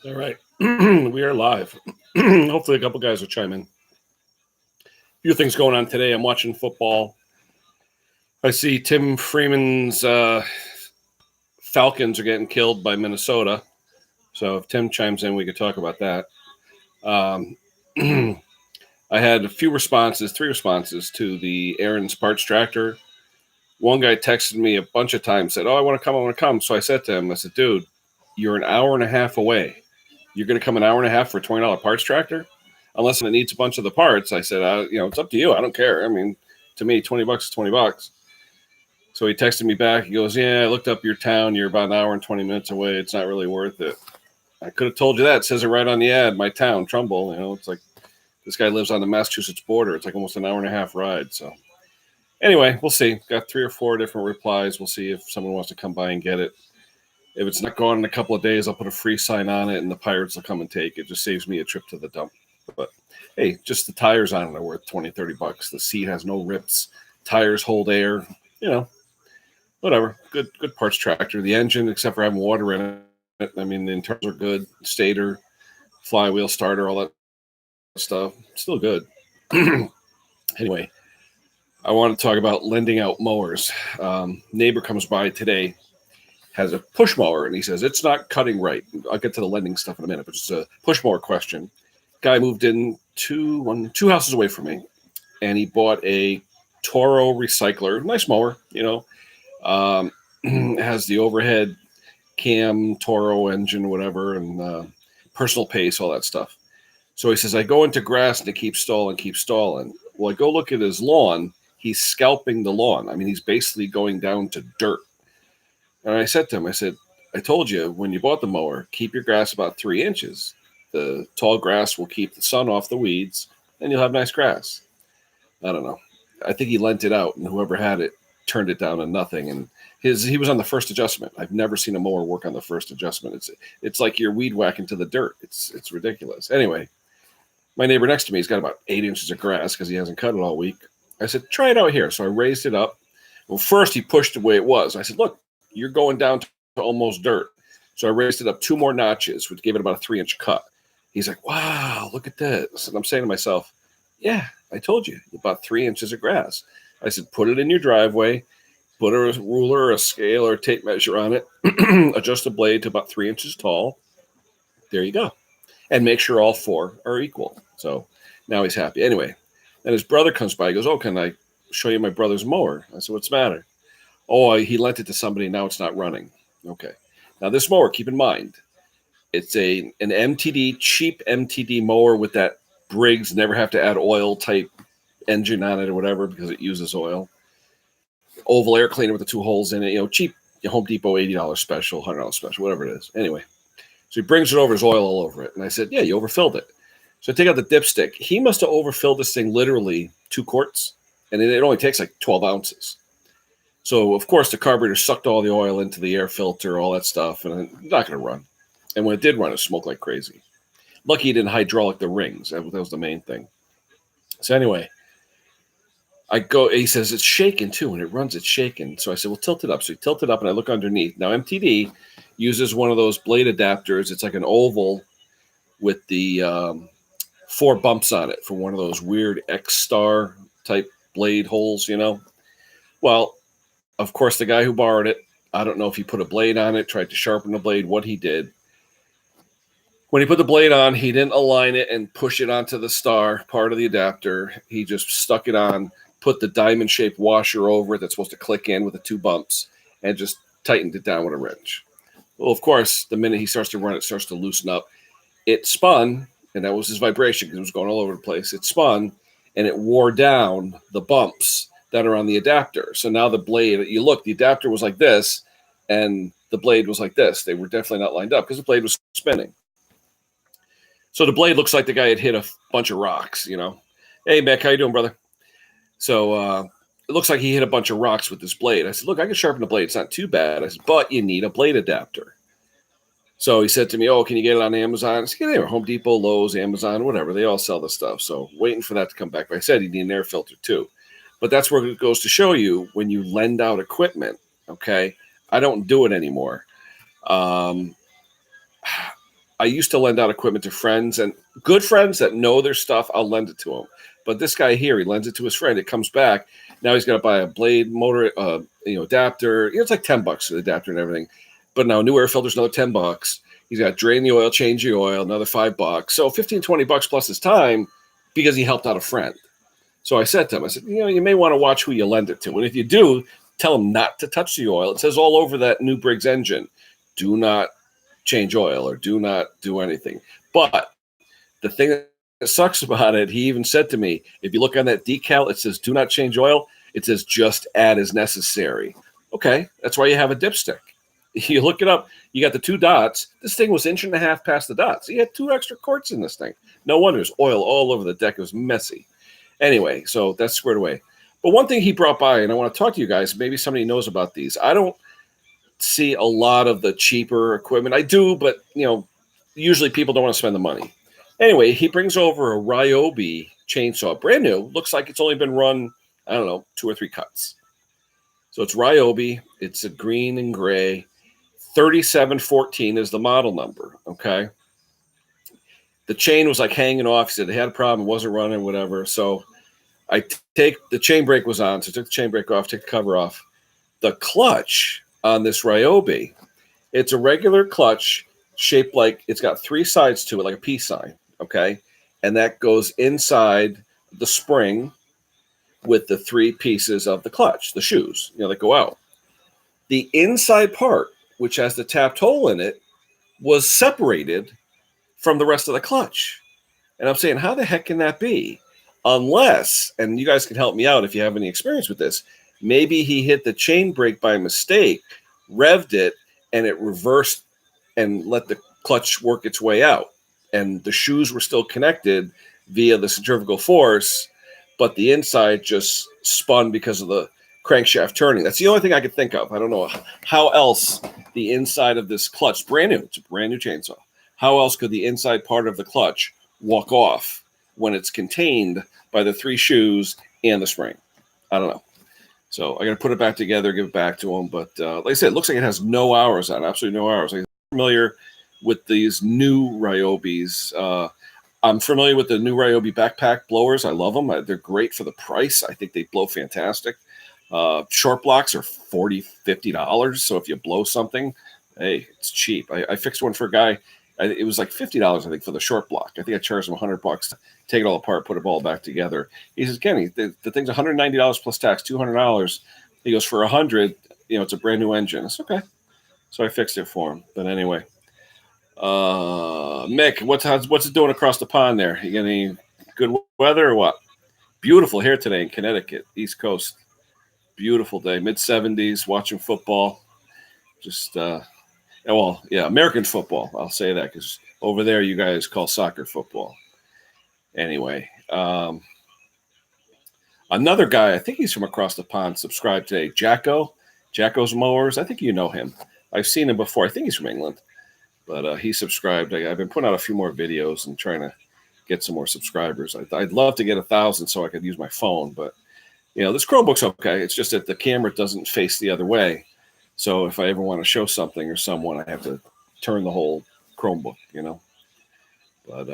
All right. We are live. Hopefully, a couple guys will chime in. A few things going on today. I'm watching football. I see Tim Freeman's Falcons are getting killed by Minnesota. So if Tim chimes in, we could talk about that. Um, I had a few responses, three responses to the Aaron's Parts Tractor. One guy texted me a bunch of times, said, "Oh, I want to come, I want to come." So I said to him, I said, "Dude, you're an hour and a half away. You're going to come an hour and a half for a $20 parts tractor? Unless it needs a bunch of the parts." I said, it's up to you. I don't care. I mean, to me, $20 is $20. So he texted me back. He goes, "Yeah, I looked up your town. You're about an hour and 20 minutes away. It's not really worth it." I could have told you that. It says it right on the ad. My town, Trumbull. It's like this guy lives on the Massachusetts border. It's like almost an hour and a half ride. So anyway, we'll see. Got 3 or 4 different replies. We'll see if someone wants to come by and get it. If it's not gone in a couple of days, I'll put a free sign on it, and the pirates will come and take it. Just saves me a trip to the dump. But hey, just the tires on it are worth $20-$30. The seat has no rips. Tires hold air. Whatever. Good parts tractor. The engine, except for having water in it, I mean, the internals are good. Stator, flywheel, starter, all that stuff. Still good. Anyway, I want to talk about lending out mowers. Neighbor comes by today, has a push mower, and he says it's not cutting right. I'll get to the lending stuff in a minute, but it's a push mower question. Guy moved in two houses away from me, and he bought a Toro recycler, nice mower. Has the overhead cam, Toro engine, whatever, and personal pace, all that stuff. So he says, I go into grass and it keeps stalling. Well, I go look at his lawn. He's scalping the lawn. I mean, he's basically going down to dirt. And I said to him, I told you when you bought the mower, keep your grass about 3 inches. The tall grass will keep the sun off the weeds, and you'll have nice grass. I don't know. I think he lent it out, and whoever had it turned it down to nothing. And he was on the first adjustment. I've never seen a mower work on the first adjustment. It's like you're weed whacking to the dirt. It's ridiculous. Anyway, my neighbor next to me, he's got about 8 inches of grass because he hasn't cut it all week. I said, try it out here. So I raised it up. Well, first he pushed the way it was. I said, look, you're going down to almost dirt. So I raised it up 2 more notches, which gave it about a 3-inch cut. He's like, wow, look at this. And I'm saying to myself, yeah, I told you, about 3 inches of grass. I said, put it in your driveway, put a ruler, a scale, or a tape measure on it, adjust the blade to about 3 inches tall. There you go. And make sure all 4 are equal. So now he's happy. Anyway, then his brother comes by. He goes, oh, can I show you my brother's mower? I said, what's the matter? Oh, he lent it to somebody. Now it's not running. Okay. Now this mower, keep in mind, it's an MTD, cheap MTD mower with that Briggs, never have to add oil type engine on it or whatever because it uses oil. Oval air cleaner with the 2 holes in it. Cheap Home Depot $80 special, $100 special, whatever it is. Anyway, so he brings it over, his oil all over it. And I said, yeah, you overfilled it. So I take out the dipstick. He must have overfilled this thing literally 2 quarts, and it only takes like 12 ounces. So, of course, the carburetor sucked all the oil into the air filter, all that stuff, and it's not going to run. And when it did run, it smoked like crazy. Lucky he didn't hydraulic the rings. That was the main thing. So anyway, he says, it's shaking too. When it runs, it's shaking. So I said, well, tilt it up. So he tilted up, and I look underneath. Now, MTD uses one of those blade adapters. It's like an oval with the 4 bumps on it for one of those weird X-Star type blade holes, Well, of course, the guy who borrowed it, I don't know if he put a blade on it, tried to sharpen the blade, what he did. When he put the blade on, he didn't align it and push it onto the star part of the adapter. He just stuck it on, put the diamond-shaped washer over it that's supposed to click in with the 2 bumps, and just tightened it down with a wrench. Well, of course, the minute he starts to run, it starts to loosen up. It spun, and that was his vibration because it was going all over the place. It spun, and it wore down the bumps that are on the adapter. So now the blade, you look, the adapter was like this, and the blade was like this. They were definitely not lined up because the blade was spinning. So the blade looks like the guy had hit a bunch of rocks, Hey, Mick, how you doing, brother? So it looks like he hit a bunch of rocks with this blade. I said, look, I can sharpen the blade. It's not too bad. I said, but you need a blade adapter. So he said to me, oh, can you get it on Amazon? I said, yeah, Home Depot, Lowe's, Amazon, whatever. They all sell the stuff. So waiting for that to come back. But I said you need an air filter too. But that's where it goes to show you when you lend out equipment, okay? I don't do it anymore. I I used to lend out equipment to friends and good friends that know their stuff. I'll lend it to them. But this guy here, he lends it to his friend. It comes back. Now he's got to buy a blade motor, adapter. It's like $10 for the adapter and everything. But now new air filter's another $10. He's got to drain the oil, change the oil, another $5. So $15-20 plus his time because he helped out a friend. So I said to him, I said, you may want to watch who you lend it to. And if you do, tell him not to touch the oil. It says all over that new Briggs engine, do not change oil or do not do anything. But the thing that sucks about it, he even said to me, if you look on that decal, it says do not change oil. It says just add as necessary. Okay, that's why you have a dipstick. You look it up, you got the 2 dots. This thing was 1.5 inches past the dots. He had 2 extra quarts in this thing. No wonder there's oil all over the deck. It was messy. Anyway, so that's squared away. But one thing he brought by, and I want to talk to you guys, maybe somebody knows about these. I don't see a lot of the cheaper equipment. I do, but, usually people don't want to spend the money. Anyway, he brings over a Ryobi chainsaw, brand new. Looks like it's only been run, 2 or 3 cuts. So it's Ryobi. It's a green and gray. 3714 is the model number, okay? The chain was like hanging off. He said they had a problem. It wasn't running, whatever. So I take the chain brake was on. So I took the chain brake off, take the cover off. The clutch on this Ryobi, it's a regular clutch shaped like it's got 3 sides to it, like a peace sign, okay? And that goes inside the spring with the 3 pieces of the clutch, the shoes, that go out. The inside part, which has the tapped hole in it, was separated from the rest of the clutch. And I'm saying, how the heck can that be? Unless, and you guys can help me out if you have any experience with this, maybe he hit the chain brake by mistake, revved it, and it reversed and let the clutch work its way out. And the shoes were still connected via the centrifugal force, but the inside just spun because of the crankshaft turning. That's the only thing I could think of. I don't know how else the inside of this clutch, brand new, it's a brand new chainsaw. How else could the inside part of the clutch walk off when it's contained by the 3 shoes and the spring? I don't know. So I got to put it back together, give it back to him. But like I said, it looks like it has no hours on it, absolutely no hours. I'm familiar with these new Ryobis. I'm familiar with the new Ryobi backpack blowers. I love them. They're great for the price. I think they blow fantastic. Short blocks are $40, $50. So if you blow something, hey, it's cheap. I fixed one for a guy. It was like $50, I think, for the short block. I think I charged him $100 to take it all apart, put it all back together. He says, Kenny, the thing's $190 plus tax, $200. He goes, for $100, it's a brand new engine. It's okay. So I fixed it for him. But anyway, Mick, what's it doing across the pond there? You got any good weather or what? Beautiful here today in Connecticut, East Coast. Beautiful day, mid-70s, watching football. Just, American football. I'll say that because over there you guys call soccer football. Anyway, another guy, I think he's from across the pond, subscribed today. Jacko's Mowers. I think you know him. I've seen him before. I think he's from England, but he subscribed. I've been putting out a few more videos and trying to get some more subscribers. I'd love to get 1,000 so I could use my phone, but this Chromebook's okay. It's just that the camera doesn't face the other way. So if I ever want to show something or someone, I have to turn the whole Chromebook, But,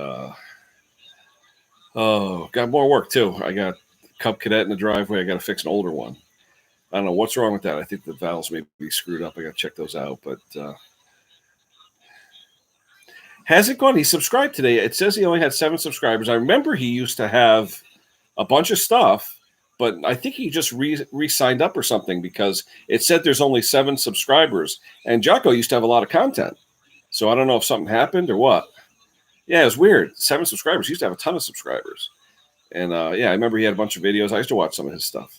got more work too. I got Cub Cadet in the driveway. I got to fix an older one. I don't know what's wrong with that. I think the valves may be screwed up. I got to check those out. But has it gone? He subscribed today. It says he only had 7 subscribers. I remember he used to have a bunch of stuff. But I think he just re-signed up or something because it said there's only 7 subscribers. And Jocko used to have a lot of content. So I don't know if something happened or what. Yeah, it was weird. 7 subscribers. He used to have a ton of subscribers. And, I remember he had a bunch of videos. I used to watch some of his stuff.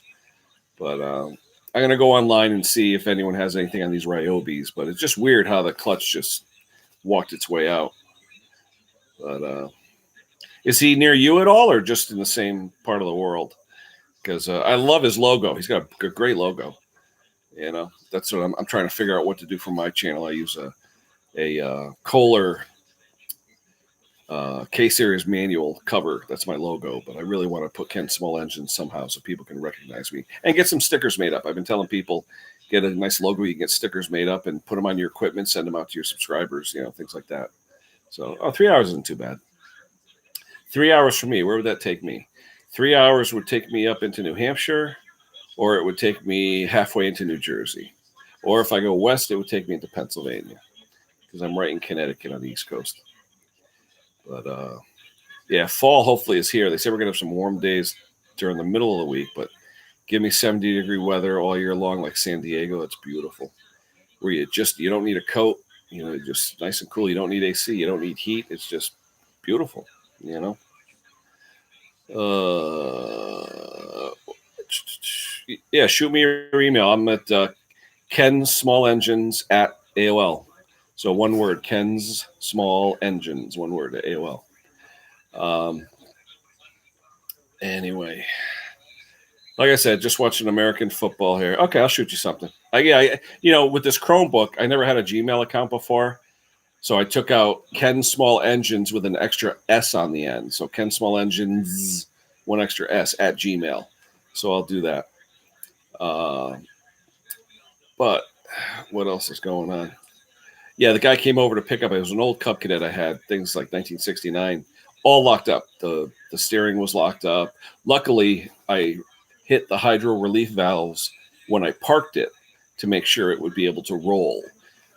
But I'm going to go online and see if anyone has anything on these Ryobis. But it's just weird how the clutch just walked its way out. But is he near you at all or just in the same part of the world? Because I love his logo. He's got a great logo. That's what I'm trying to figure out what to do for my channel. I use a Kohler K-Series manual cover. That's my logo. But I really want to put Ken Small Engine somehow so people can recognize me and get some stickers made up. I've been telling people, get a nice logo. You can get stickers made up and put them on your equipment, send them out to your subscribers, things like that. So 3 hours isn't too bad. 3 hours for me, where would that take me? 3 hours would take me up into New Hampshire, or it would take me halfway into New Jersey. Or if I go west, it would take me into Pennsylvania because I'm right in Connecticut on the East Coast. But yeah, fall hopefully is here. They say we're going to have some warm days during the middle of the week, but give me 70-degree weather all year long like San Diego. It's beautiful. Where you don't need a coat, just nice and cool. You don't need AC. You don't need heat. It's just beautiful, you know. Uh, yeah, shoot me your email. I'm at Ken's Small Engines at AOL. So one word, Ken's Small Engines, one word at AOL. Anyway, like I said, just watching American football here. Okay, I'll shoot you something. With this Chromebook, I never had a Gmail account before. So I took out Ken Small Engines with an extra S on the end. So Ken Small Engines, one extra S at Gmail. So I'll do that. But what else is going on? Yeah, the guy came over to pick up. It was an old Cub Cadet I had, things like 1969, all locked up. The steering was locked up. Luckily, I hit the hydro relief valves when I parked it to make sure it would be able to roll.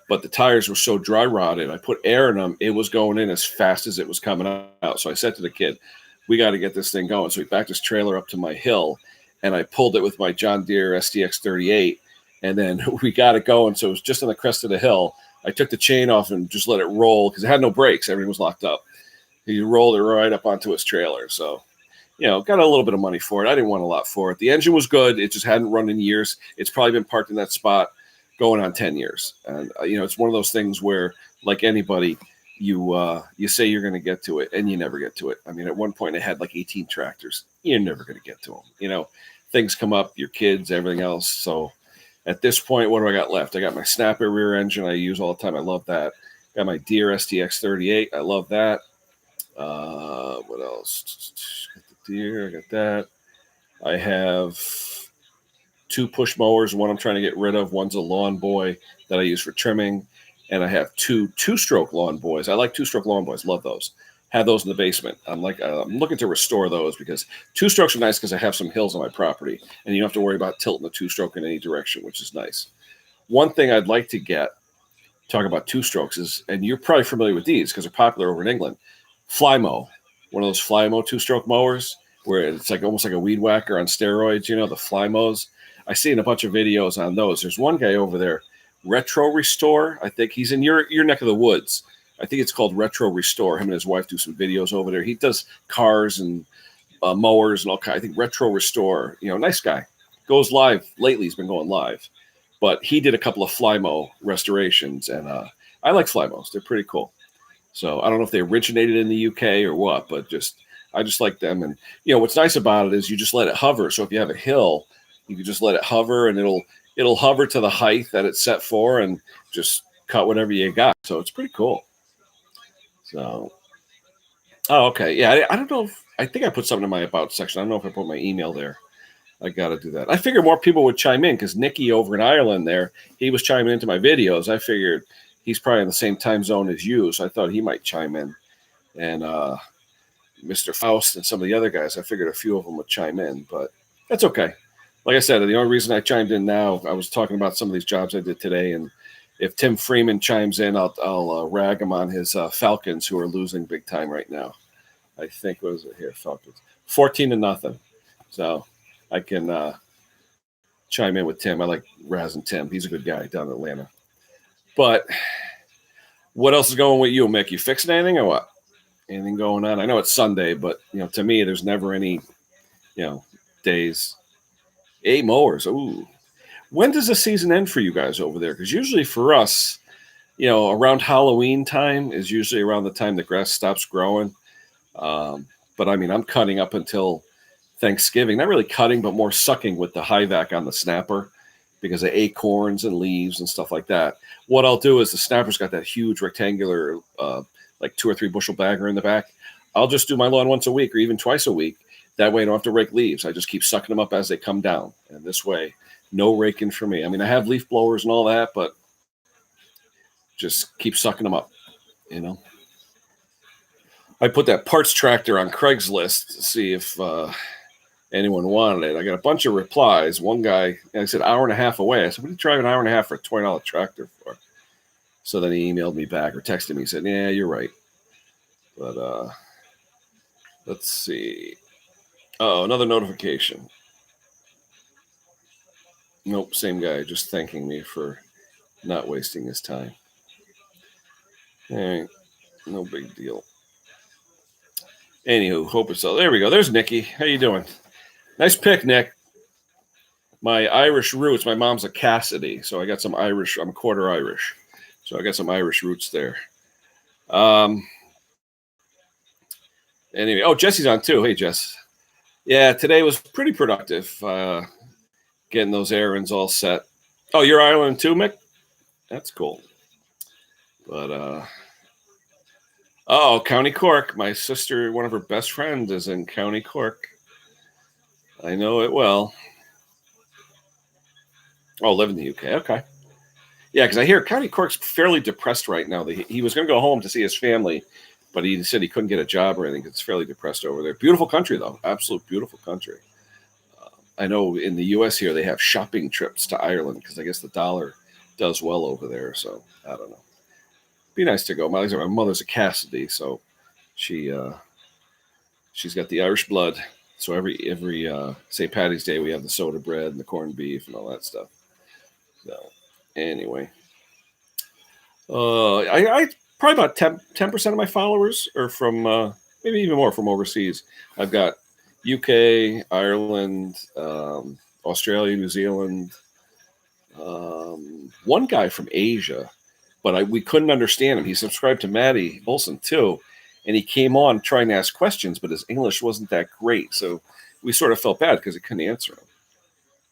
But the tires were so dry rotted, I put air in them. It was going in as fast as it was coming out. So I said to the kid, we got to get this thing going. So we backed his trailer up to my hill, and I pulled it with my John Deere SDX 38, and then we got it going. So it was just on the crest of the hill. I took the chain off and just let it roll because it had no brakes. Everything was locked up. He rolled it right up onto his trailer. So, got a little bit of money for it. I didn't want a lot for it. The engine was good. It just hadn't run in years. It's probably been parked in that spot going on 10 years. And, it's one of those things where, like anybody, you say you're going to get to it and you never get to it. I mean, at one point I had like 18 tractors. You're never going to get to them. Things come up, your kids, everything else. So at this point, what do I got left? I got my Snapper rear engine I use all the time. I love that. Got my Deere STX 38. I love that. What else? Got the Deere. I got that. I have 2 push mowers. One I'm trying to get rid of. One's a lawn boy that I use for trimming. And I have 2 two-stroke lawn boys. I like 2-stroke lawn boys. Love those. Have those in the basement. I'm looking to restore those because 2-strokes are nice because I have some hills on my property and you don't have to worry about tilting the 2-stroke in any direction, which is nice. One thing I'd like to talk about 2-strokes is, and you're probably familiar with these because they're popular over in England, Flymo, one of those Flymo 2-stroke mowers where it's like almost like a weed whacker on steroids, the Flymos. I've seen a bunch of videos on those. There's one guy over there, Retro Restore. I think he's in your neck of the woods. I think it's called Retro Restore. Him and his wife do some videos over there. He does cars and mowers and all kinds. I think Retro Restore, nice guy. Goes live. Lately, he's been going live. But he did a couple of Flymo restorations, and I like Flymos. They're pretty cool. So I don't know if they originated in the UK or what, but I just like them. And, what's nice about it is you just let it hover. So if you have a hill, you can just let it hover, and it'll hover to the height that it's set for and just cut whatever you got. So it's pretty cool. So, okay. Yeah, I don't know I think I put something in my about section. I don't know if I put my email there. I got to do that. I figured more people would chime in because Nicky over in Ireland there, he was chiming into my videos. I figured he's probably in the same time zone as you, so I thought he might chime in. And Mr. Faust and some of the other guys, I figured a few of them would chime in, but that's okay. Like I said, the only reason I chimed in now, I was talking about some of these jobs I did today, and if Tim Freeman chimes in, I'll rag him on his Falcons, who are losing big time right now. I think, what is it here, Falcons? 14-0. So I can chime in with Tim. I like razzing Tim. He's a good guy down in Atlanta. But what else is going with you, Mick? You fixing anything or what? Anything going on? I know it's Sunday, but, to me, there's never any, days. 8 mowers. Ooh. When does the season end for you guys over there? Because usually for us, around Halloween time is usually around the time the grass stops growing. But I mean, I'm cutting up until Thanksgiving. Not really cutting, but more sucking with the high vac on the snapper because of acorns and leaves and stuff like that. What I'll do is the snapper's got that huge rectangular, like 2 or 3 bushel bagger in the back. I'll just do my lawn once a week or even twice a week. That way I don't have to rake leaves. I just keep sucking them up as they come down. And this way, no raking for me. I mean, I have leaf blowers and all that, but just keep sucking them up, I put that parts tractor on Craigslist to see if anyone wanted it. I got a bunch of replies. One guy, and I said, hour and a half away. I said, what are you driving an hour and a half for a $20 tractor for? So then he emailed me back or texted me. He said, yeah, you're right. But let's see. Oh, another notification. Nope, same guy, just thanking me for not wasting his time. All right, no big deal. Anywho, hope it's all. There we go. There's Nikki. How you doing? Nice pick, Nick. My Irish roots. My mom's a Cassidy, so I got some Irish. I'm quarter Irish, so I got some Irish roots there. Anyway, oh, Jesse's on too. Hey, Jess. Yeah, today was pretty productive. Getting those errands all set. Oh, you're Ireland too, Mick? That's cool. But oh, County Cork. My sister, one of her best friends, is in County Cork. I know it well. Oh, live in the UK. Okay. Yeah, because I hear County Cork's fairly depressed right now. He was going to go home to see his family, but he said he couldn't get a job or anything. It's fairly depressed over there. Beautiful country, though. Absolute beautiful country. I know in the U.S. here they have shopping trips to Ireland because I guess the dollar does well over there. So I don't know. Be nice to go. My mother's a Cassidy, so she's got the Irish blood. So every St. Patty's Day we have the soda bread and the corned beef and all that stuff. So anyway, I probably about 10% of my followers are from maybe even more from overseas. I've got UK, Ireland, Australia, New Zealand. One guy from Asia, but we couldn't understand him. He subscribed to Maddie Olson too, and he came on trying to ask questions, but his English wasn't that great, so we sort of felt bad because he couldn't answer him.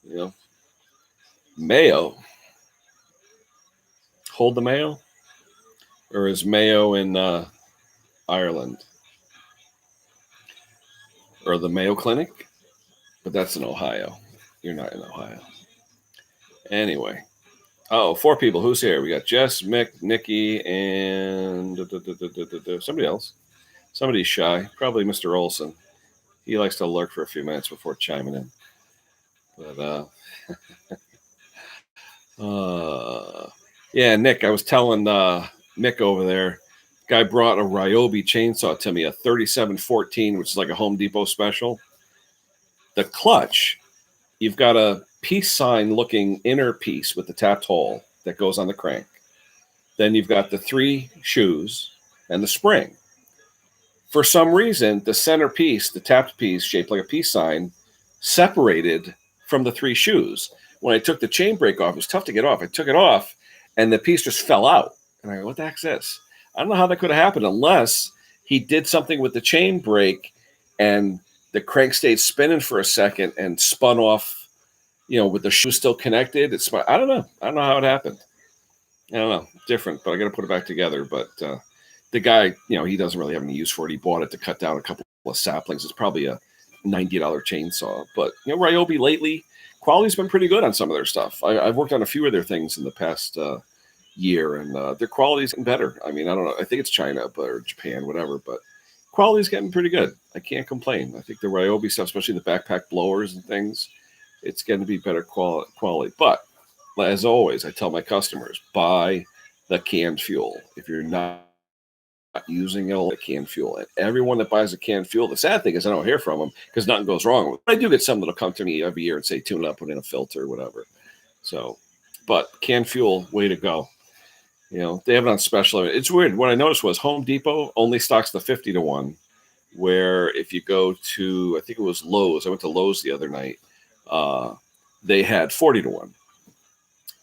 You know, Mayo. Hold the Mayo, or is Mayo in Ireland, or the Mayo Clinic? But that's in Ohio. You're not in Ohio. Anyway. Oh, 4 people. Who's here? We got Jess, Mick, Nikki, and somebody else. Somebody's shy. Probably Mr. Olson. He likes to lurk for a few minutes before chiming in. But yeah, Nick, I was telling Mick over there, guy brought a Ryobi chainsaw to me, a 3714, which is like a Home Depot special. The clutch, you've got a peace sign looking inner piece with the tapped hole that goes on the crank. Then you've got the 3 shoes and the spring. For some reason, the center piece, the tapped piece shaped like a peace sign, separated from the 3 shoes. When I took the chain brake off, it was tough to get off. I took it off and the piece just fell out. And I go, what the heck's this? I don't know how that could have happened unless he did something with the chain brake and the crank stayed spinning for a second and spun off, with the shoe still connected. I don't know. I don't know how it happened. I don't know. Different, but I got to put it back together. But the guy, he doesn't really have any use for it. He bought it to cut down a couple of saplings. It's probably a $90 chainsaw. But, Ryobi lately, quality's been pretty good on some of their stuff. I've worked on a few of their things in the past year, and their quality's getting better. I mean, I don't know. I think it's China or Japan, whatever, but quality's getting pretty good. I can't complain. I think the Ryobi stuff, especially the backpack blowers and things, it's going to be better quality. But as always, I tell my customers, buy the canned fuel. If you're not using it, the canned fuel. And everyone that buys a canned fuel, the sad thing is I don't hear from them because nothing goes wrong with it. I do get some that'll come to me every year and say, tune it up, put in a filter, whatever. So, but canned fuel, way to go. They have it on special. It's weird. What I noticed was Home Depot only stocks the 50-1, where if you go to, I think it was Lowe's. I went to Lowe's the other night. They had 40-1.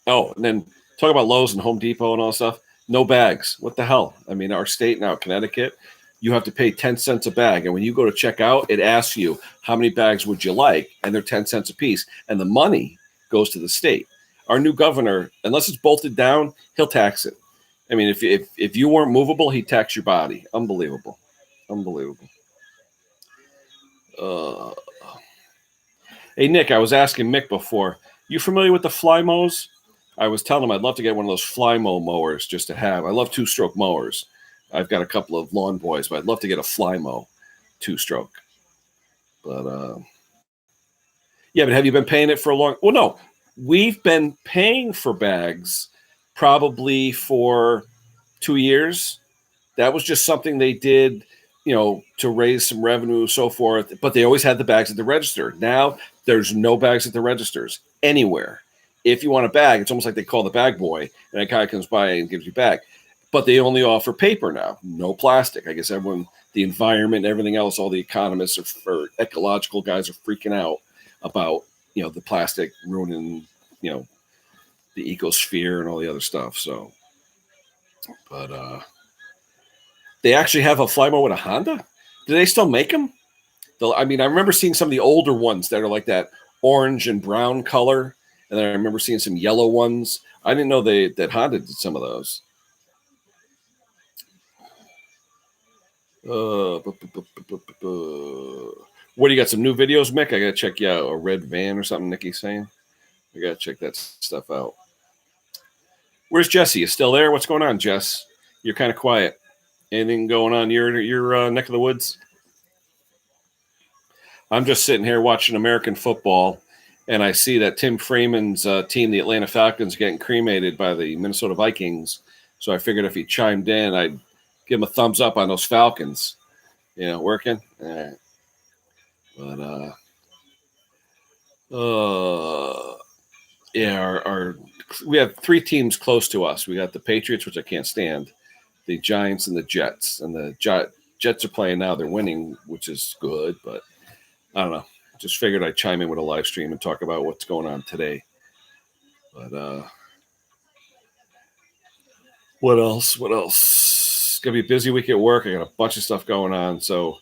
Oh, and then talk about Lowe's and Home Depot and all that stuff. No bags. What the hell? I mean, our state now, Connecticut, you have to pay 10 cents a bag. And when you go to check out, it asks you, how many bags would you like? And they're 10 cents a piece. And the money goes to the state. Our new governor, unless it's bolted down, he'll tax it. I mean, if you weren't movable, he'd tax your body. Unbelievable. Hey, Nick, I was asking Mick before, you familiar with the Flymows? I was telling him I'd love to get one of those Flymo mowers just to have. I love 2-stroke mowers. I've got a couple of lawn boys, but I'd love to get a Flymo 2-stroke. But yeah, but have you been paying it for a long? Well, no, we've been paying for bags probably for 2 years. That was just something they did, to raise some revenue, so forth. But they always had the bags at the register. Now there's no bags at the registers anywhere. If you want a bag, it's almost like they call the bag boy, and a guy comes by and gives you a bag. But they only offer paper now, no plastic. I guess everyone, the environment, and everything else, all the economists or ecological guys are freaking out about the plastic ruining the ecosphere and all the other stuff. So, but they actually have a Flymo with a Honda. Do they still make them? I mean, I remember seeing some of the older ones that are like that orange and brown color, and then I remember seeing some yellow ones. I didn't know that Honda did some of those. What do you got? Some new videos, Mick? I gotta check you out. A red van or something? Nikki's saying. I gotta check that stuff out. Where's Jesse? You still there? What's going on, Jess? You're kind of quiet. Anything going on your neck of the woods? I'm just sitting here watching American football, and I see that Tim Freeman's team, the Atlanta Falcons, getting cremated by the Minnesota Vikings. So I figured if he chimed in, I'd give him a thumbs up on those Falcons. Working. All right. But yeah, we have 3 teams close to us. We got the Patriots, which I can't stand, the Giants, and the Jets. And the Jets are playing now; they're winning, which is good. But I don't know. Just figured I'd chime in with a live stream and talk about what's going on today. But what else? It's gonna be a busy week at work. I got a bunch of stuff going on, so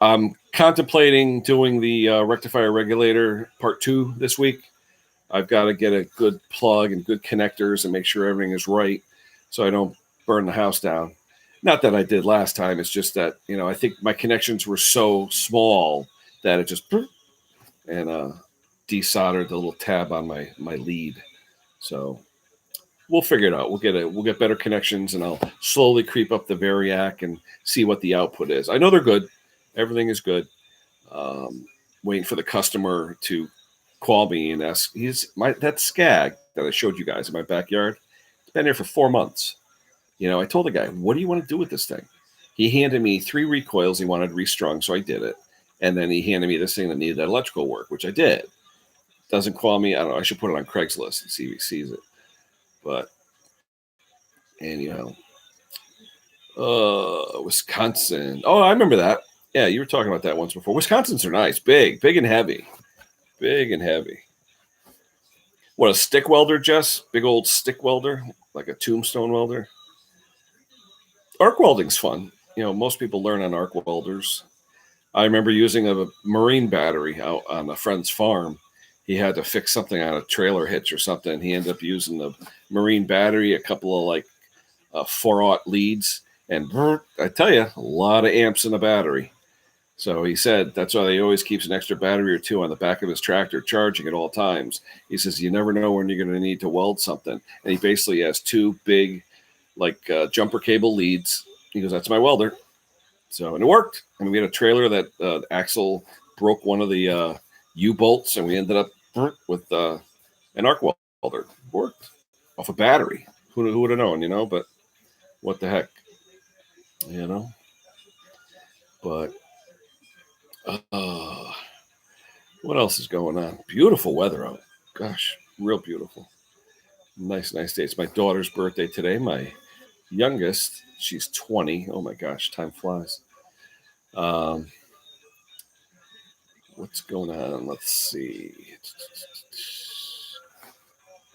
I'm contemplating doing the rectifier regulator part 2 this week. I've got to get a good plug and good connectors and make sure everything is right so I don't burn the house down. Not that I did last time. It's just that, I think my connections were so small that it just and desoldered the little tab on my lead. So we'll figure it out. We'll get better connections, and I'll slowly creep up the Variac and see what the output is. I know they're good. Everything is good. Waiting for the customer to call me and ask. That Skag that I showed you guys in my backyard. It's been there for 4 months. I told the guy, "What do you want to do with this thing?" He handed me 3 recoils he wanted restrung, so I did it. And then he handed me this thing that needed that electrical work, which I did. Doesn't call me. I don't know. I should put it on Craigslist and see if he sees it. But anyhow, Wisconsin. Oh, I remember that. Yeah, you were talking about that once before. Wisconsins are nice, big and heavy. Big and heavy. What, a stick welder, Jess? Big old stick welder, like a tombstone welder. Arc welding's fun. Most people learn on arc welders. I remember using a marine battery out on a friend's farm. He had to fix something on a trailer hitch or something. He ended up using the marine battery, a couple of 4-aught leads, and I tell you, a lot of amps in the battery. So he said that's why he always keeps an extra battery or 2 on the back of his tractor, charging at all times. He says you never know when you're going to need to weld something. And he basically has 2 big, jumper cable leads. He goes, "That's my welder." So, and it worked. I mean, we had a trailer that axle broke one of the U-bolts, and we ended up with an arc welder. Worked off a battery. Who would have known, But what the heck, But what else is going on? Beautiful weather out. Gosh, real beautiful. Nice day. It's my daughter's birthday today. My youngest, she's 20. Oh my gosh, time flies. What's going on? Let's see.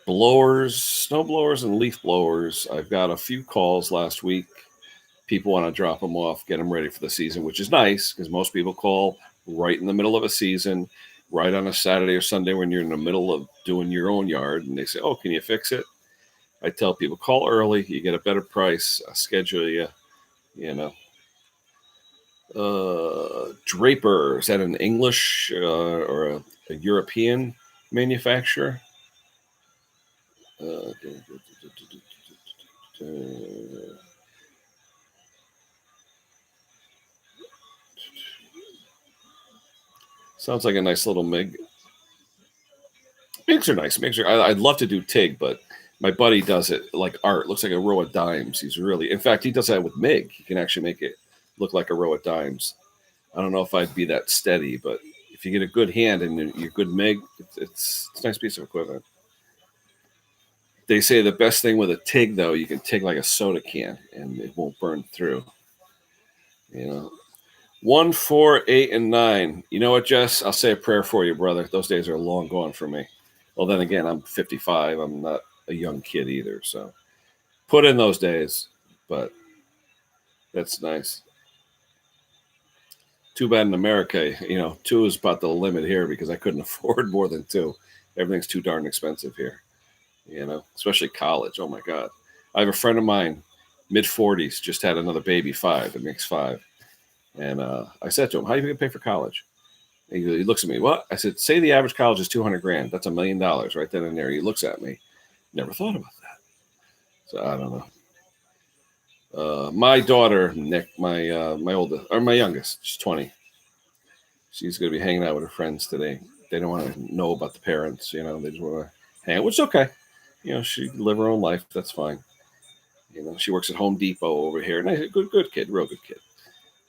Blowers, snow blowers, and leaf blowers. I've got a few calls last week. People want to drop them off, get them ready for the season, which is nice because most people call right in the middle of a season, right on a Saturday or Sunday when you're in the middle of doing your own yard, and they say, "Oh, can you fix it?" I tell people, call early, you get a better price. I'll schedule you. Draper, is that an English or a European manufacturer? Sounds like a nice little MIG. MIGs are nice. MIGs are. I'd love to do TIG, but my buddy does it like art. Looks like a row of dimes. He's really, in fact, he does that with MIG. He can actually make it look like a row of dimes. I don't know if I'd be that steady, but if you get a good hand and you're good MIG, it's a nice piece of equipment. They say the best thing with a TIG, though, you can TIG like a soda can and it won't burn through. You know, 1, 4, 8, and 9. You know what, Jess? I'll say a prayer for you, brother. Those days are long gone for me. Well, then again, I'm 55. I'm not a young kid either. So put in those days, but that's nice. Too bad in America, 2 is about the limit here because I couldn't afford more than 2. Everything's too darn expensive here, especially college. Oh my God. I have a friend of mine, mid 40s, just had another baby, 5. It makes 5. And I said to him, how are you going to pay for college? And he looks at me, what? I said, say the average college is $200,000. That's $1 million right then and there. He looks at me. Never thought about that. So I don't know. My daughter, Nick, my oldest, or my youngest, she's 20. She's going to be hanging out with her friends today. They don't want to know about the parents, they just want to hang out, which is okay. She live her own life. That's fine. She works at Home Depot over here. Nice, good kid, real good kid.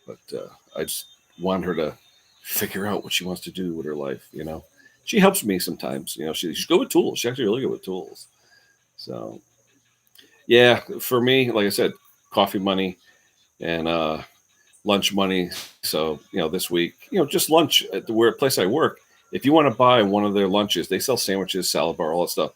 But I just want her to figure out what she wants to do with her life. She helps me sometimes. She's good with tools. She's actually really good with tools. So, yeah, for me, like I said, coffee money and lunch money. So, this week, just lunch at the place I work. If you want to buy one of their lunches, they sell sandwiches, salad bar, all that stuff.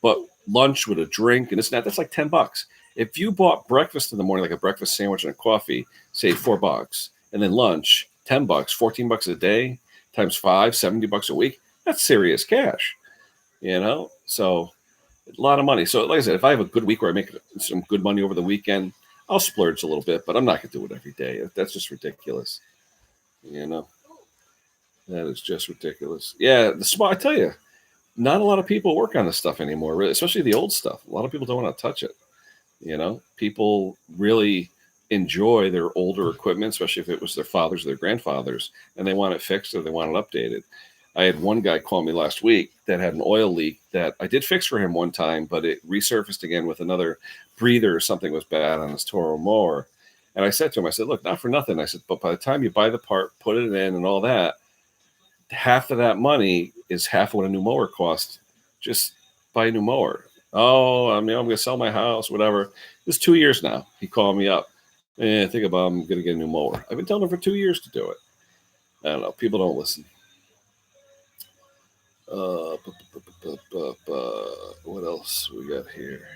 But lunch with a drink and that's like $10. If you bought breakfast in the morning, like a breakfast sandwich and a coffee, say $4, and then lunch, $10, $14 a day, times 5, $70 a week, that's serious cash, So a lot of money. So like I said, if I have a good week where I make some good money over the weekend, I'll splurge a little bit, but I'm not going to do it every day. That's just ridiculous. That is just ridiculous. Yeah, I tell you, not a lot of people work on this stuff anymore, really, especially the old stuff. A lot of people don't want to touch it. People really enjoy their older equipment, especially if it was their fathers or their grandfathers, and they want it fixed or they want it updated. I had one guy call me last week that had an oil leak that I did fix for him one time, but it resurfaced again with another breather or something was bad on his Toro mower. And I said to him, I said, look, not for nothing. I said, but by the time you buy the part, put it in and all that, half of that money is half of what a new mower costs. Just buy a new mower. Oh, I'm going to sell my house, whatever. It's 2 years now. He called me up. Think about I'm going to get a new mower. I've been telling him for 2 years to do it. I don't know. People don't listen. What else we got here?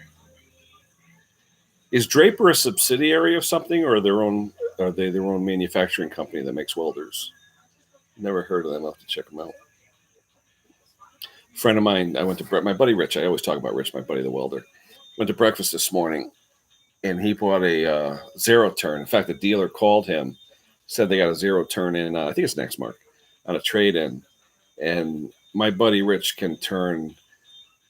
Is Draper a subsidiary of something, or are they their own manufacturing company that makes welders? Never heard of them. I'll have to check them out. Friend of mine, I went to my buddy Rich. I always talk about Rich, my buddy the welder. Went to breakfast this morning, and he bought a zero turn. In fact, the dealer called him, said they got a zero turn in. I think it's Nextmark on a trade in, and my buddy Rich can turn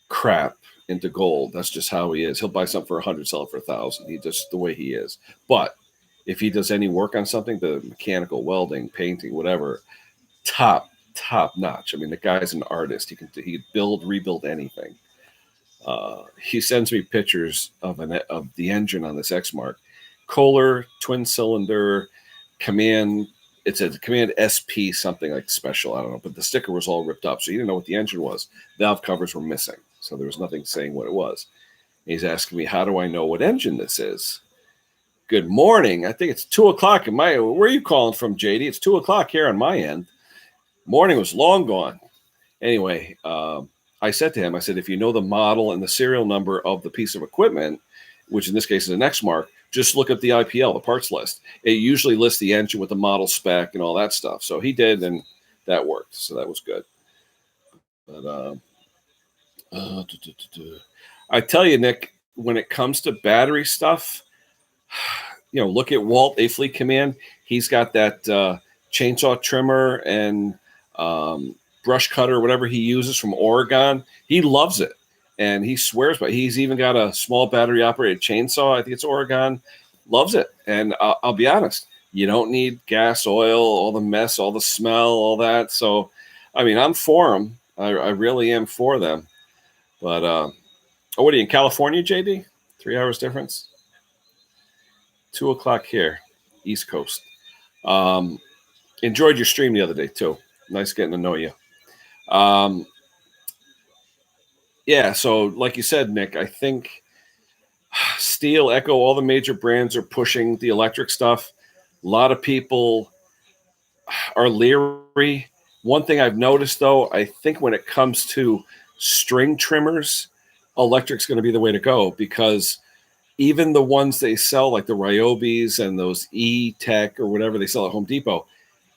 crap into gold. That's just how he is. He'll buy something for 100, sell it for 1,000. He just the way he is. But if he does any work on something, the mechanical, welding, painting, whatever, top notch. I mean, the guy's an artist. He can rebuild anything. He sends me pictures of the engine on this X-Mark, Kohler twin cylinder Command. It's a Command SP something like special. I don't know, but the sticker was all ripped up, so you didn't know what the engine was. Valve covers were missing, so there was nothing saying what it was. And he's asking me, how do I know what engine this is? Good morning. I think it's 2:00 where are you calling from, JD? It's 2:00 here on my end. Morning was long gone. Anyway, I said to him, I said, if you know the model and the serial number of the piece of equipment, which in this case is an X-Mark, just look at the IPL, the parts list. It usually lists the engine with the model spec and all that stuff. So he did, and that worked. So that was good. But I tell you, Nick, when it comes to battery stuff, look at Walt, A Fleet Command. He's got that chainsaw trimmer and brush cutter, whatever he uses from Oregon. He loves it, and he swears by it. He's even got a small battery operated chainsaw. I think it's Oregon. Loves it. And I'll be honest, you don't need gas, oil, all the mess, all the smell, all that. So I mean, I'm for them. I really am for them. But oh, what are you in California, JD? 3 hours difference. 2 o'clock here, East Coast. Um, Enjoyed your stream the other day too. Nice getting to know you. Um, yeah. So, like you said, Nick, I think Steel, Echo, all the major brands are pushing the electric stuff. A lot of people are leery. One thing I've noticed, though, I think when it comes to string trimmers, electric's going to be the way to go because even the ones they sell, like the Ryobis and those E-Tech or whatever they sell at Home Depot,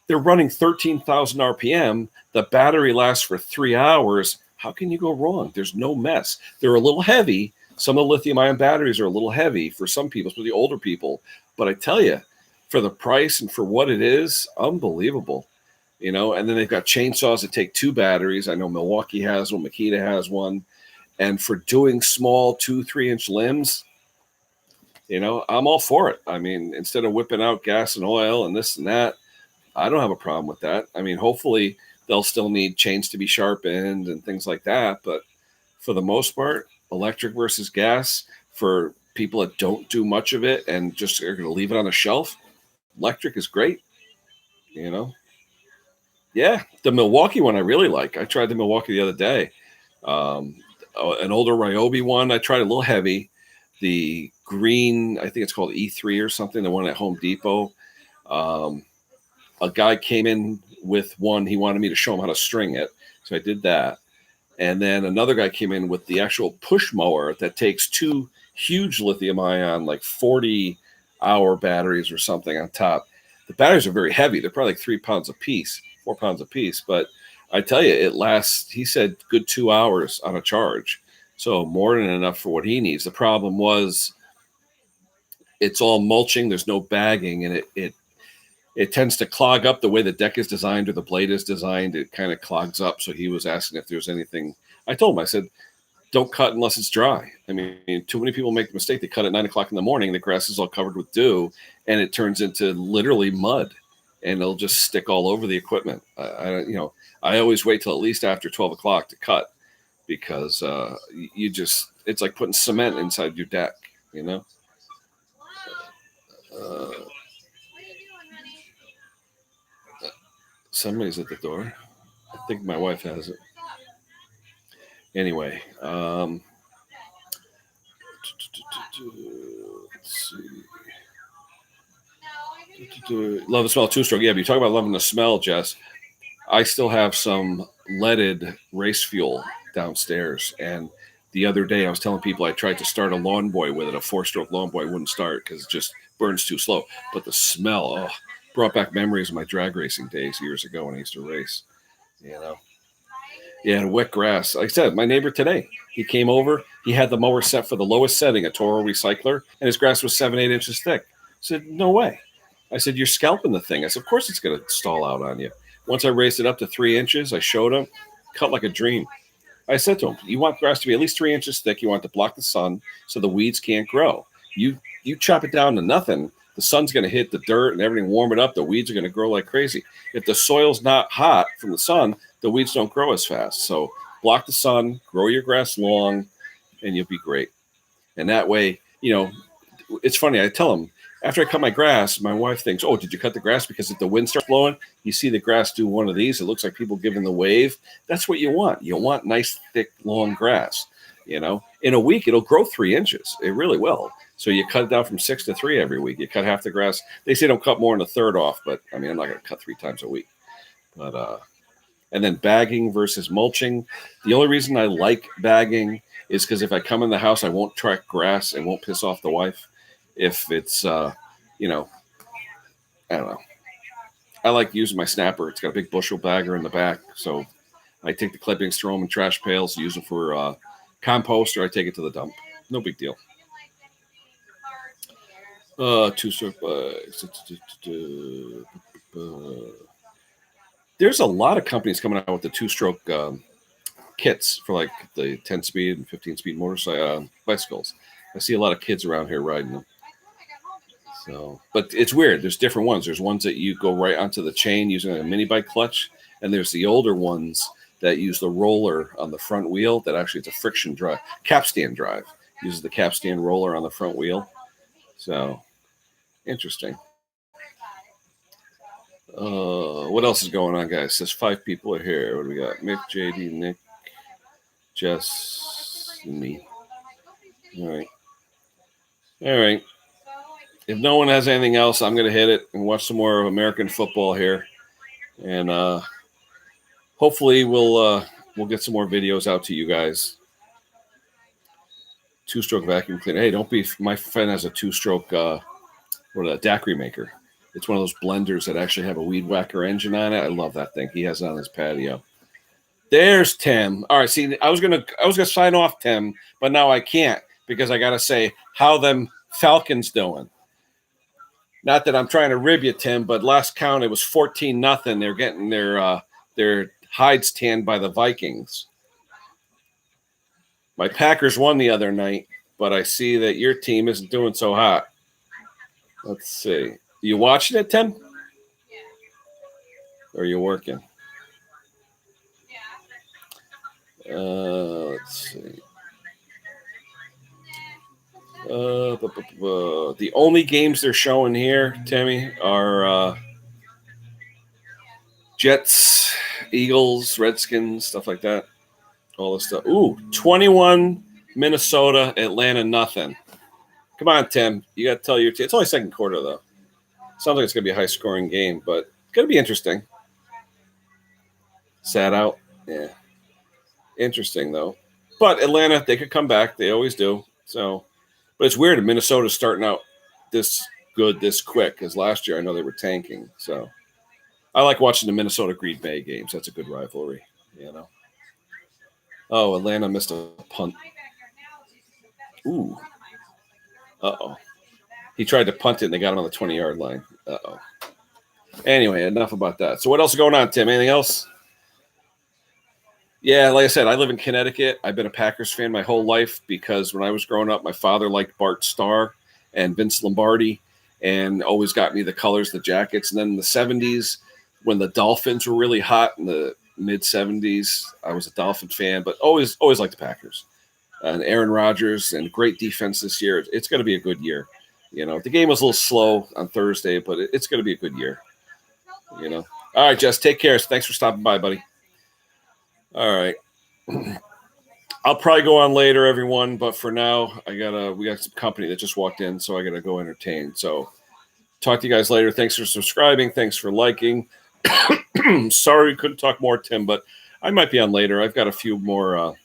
they're running 13,000 RPM. The battery lasts for 3 hours. How can you go wrong? There's no mess. They're a little heavy. Some of the lithium ion batteries are a little heavy for some people, especially older people. But I tell you, for the price and for what it is, unbelievable. And then they've got chainsaws that take two batteries. I know Milwaukee has one, Makita has one. And for doing small 2-3 inch limbs, I'm all for it. I mean, instead of whipping out gas and oil and this and that, I don't have a problem with that. I mean, hopefully they'll still need chains to be sharpened and things like that. But for the most part, electric versus gas for people that don't do much of it and just are going to leave it on the shelf, electric is great. You know, yeah, the Milwaukee one I really like. I tried the Milwaukee the other day. Um, an older Ryobi one. I tried a little heavy. The green, I think it's called E3 or something. The one at Home Depot. A guy came in with one. He wanted me to show him how to string it, so I did that. And then another guy came in with the actual push mower that takes two huge lithium ion, like 40-hour batteries or something on top. The batteries are very heavy. They're probably like 3 pounds a piece, 4 pounds a piece. But I tell you, it lasts, he said, good 2 hours on a charge. So more than enough for what he needs. The problem was it's all mulching. There's no bagging, and it tends to clog up the way the deck is designed or the blade is designed. It kind of clogs up. So he was asking if there's anything. I told him, I said, don't cut unless it's dry. I mean, too many people make the mistake. They cut at 9 o'clock in the morning. The grass is all covered with dew and it turns into literally mud and it'll just stick all over the equipment. I always wait till at least after 12 o'clock to cut because it's like putting cement inside your deck, you know? Uh, Somebody's at the door. I think my wife has it. Anyway, let's see. Love the smell of two-stroke. Yeah, but you talk about loving the smell, Jess. I still have some leaded race fuel downstairs. And the other day I was telling people I tried to start a lawn boy with it. A 4-stroke lawn boy wouldn't start because it just burns too slow. But the smell, brought back memories of my drag racing days years ago when I used to race. Yeah, and wet grass. Like I said, my neighbor today, he came over. He had the mower set for the lowest setting, a Toro recycler, and his grass was 7-8 inches thick. I said, no way. I said, you're scalping the thing. I said, of course it's going to stall out on you. Once I raised it up to 3 inches, I showed him, cut like a dream. I said to him, you want grass to be at least 3 inches thick. You want it to block the sun so the weeds can't grow. You chop it down to nothing, the sun's going to hit the dirt and everything, warm it up. The weeds are going to grow like crazy. If the soil's not hot from the sun, the weeds don't grow as fast. So block the sun, grow your grass long, and you'll be great. And that way, it's funny. I tell them, after I cut my grass, my wife thinks, oh, did you cut the grass? Because if the wind starts blowing, you see the grass do one of these. It looks like people giving the wave. That's what you want. You want nice, thick, long grass. In a week, it'll grow 3 inches. It really will. So you cut it down from 6 to 3 every week. You cut half the grass. They say don't cut more than a third off, but I mean, I'm not going to cut 3 times a week. But and then bagging versus mulching. The only reason I like bagging is because if I come in the house, I won't track grass and won't piss off the wife. If it's, I don't know. I like using my snapper. It's got a big bushel bagger in the back. So I take the clippings, throw them in trash pails, use them for compost, or I take it to the dump. No big deal. Two-stroke. There's a lot of companies coming out with the two-stroke kits for like the 10-speed and 15-speed motorcycle bicycles. I see a lot of kids around here riding them. So, but it's weird. There's different ones. There's ones that you go right onto the chain using a mini bike clutch, and there's the older ones that use the roller on the front wheel. That actually it's a friction drive, capstan drive. Uses the capstan roller on the front wheel. So interesting. What else is going on, guys? There's 5 people are here. What do we got? Mick, JD, Nick, Jess, and me. All right. All right. If no one has anything else, I'm going to hit it and watch some more American football here, and hopefully we'll get some more videos out to you guys. 2-stroke vacuum cleaner. Hey, don't be. My friend has a 2-stroke daiquiri maker. It's one of those blenders that actually have a weed whacker engine on it. I love that thing. He has it on his patio. There's Tim. All right, see, I was gonna sign off, Tim, but now I can't because I gotta say how them Falcons doing. Not that I'm trying to rib you, Tim, but last count it was 14-0. They're getting their hides tanned by the Vikings. My Packers won the other night, but I see that your team isn't doing so hot. Let's see. You watching it, Tim? Or are you working? Let's see. The only games they're showing here, Timmy, are Jets, Eagles, Redskins, stuff like that. All this stuff. Ooh, 21 Minnesota, Atlanta, nothing. Come on, Tim. You got to tell your team. It's only second quarter, though. Sounds like it's going to be a high-scoring game, but it's going to be interesting. Sat out. Yeah. Interesting, though. But Atlanta, they could come back. They always do. So, but it's weird. Minnesota's starting out this good, this quick, because last year I know they were tanking. So I like watching the Minnesota-Green Bay games. That's a good rivalry, you know. Oh, Atlanta missed a punt. Ooh. Uh-oh. He tried to punt it, and they got him on the 20-yard line. Uh-oh. Anyway, enough about that. So what else is going on, Tim? Anything else? Yeah, like I said, I live in Connecticut. I've been a Packers fan my whole life because when I was growing up, my father liked Bart Starr and Vince Lombardi and always got me the colors, the jackets. And then in the 70s, when the Dolphins were really hot in the mid-70s, I was a Dolphin fan, but always liked the Packers. And Aaron Rodgers and great defense this year. It's going to be a good year. You know, the game was a little slow on Thursday, but it's going to be a good year. You know. All right, Jess, take care. Thanks for stopping by, buddy. All right. I'll probably go on later, everyone, but for now, we got some company that just walked in, so I got to go entertain. So talk to you guys later. Thanks for subscribing. Thanks for liking. Sorry we couldn't talk more, Tim, but I might be on later. I've got a few more.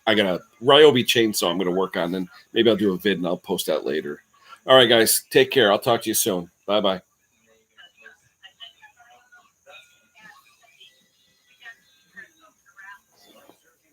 I got a Ryobi chainsaw I'm going to work on, then maybe I'll do a vid and I'll post that later. All right, guys, take care. I'll talk to you soon. Bye-bye.